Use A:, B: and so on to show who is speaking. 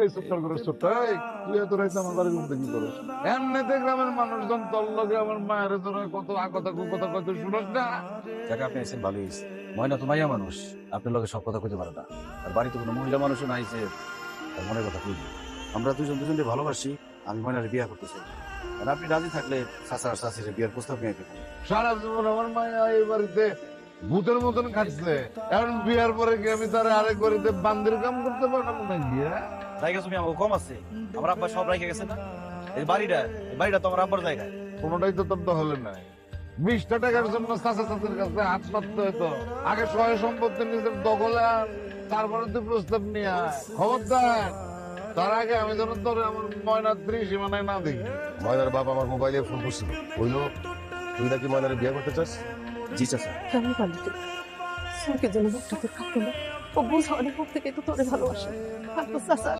A: এই সুত্তর করে সুত্তাই তুই এত রাইতে আমার বাড়ির মধ্যে কি করো? এমনিতে গ্রামের মানুষজন তোর লগে আমার মায়ের তোরা কত কথা কথা কত শুনস না।
B: যাকে আপনি এসেছেন ভালোই হয়েছে। ময়না তো মাইয়া মানুষ, আপনার লগে সব কথা কইতে পারে না। আর বাড়িতে কোনো মহিলা মানুষও নাই যে তার মনের কথা কইবে। আমরা দুজনকে ভালোবাসি, আমি ময়নার বিয়ে করতে চাই। আর আপনি রাজি থাকলে চাচা আর চাচির বিয়ের প্রস্তাব নিয়ে দেবেন।
A: সারা জীবন আমার মায়া এই বাড়িতে ভূতের মতন খাটছে, এখন বিয়ার পরে কি আমি তার আরেক বাড়িতে বান্দির কাম করতে পারলাম নাকি?
B: জায়গা তুমি আমাকে কম আছে, আমার আব্বা সব রেখে গেছে না। এই বাড়িটা তো আমার আব্বার জায়গা।
A: কোনোটাই তো তোর দখলে নাই। 20টা টাকার জন্য চাচা চাচির কাছে হাত পাততে হতো। আগে সহায় সম্পত্তি নিজের দখলে আন, তারপরে তুই প্রস্তাব নিয়ে আয়। খবরদার, তার আগে আমি যেন তোর আমার ময়নার সীমানায় না দেখি।
C: ময়নার বাবা আমার মোবাইলে ফোন করছিল, বললো তুই নাকি ময়নার বিয়ে করতে চাস।
B: জি চাচা।
D: কেমন পারলি তুই? সুরকে যেন মুখটা তোর কাঁপতো না। ও বোঝা অনেক থেকে তো তোরে ভালোবাসে। আর তো চাচা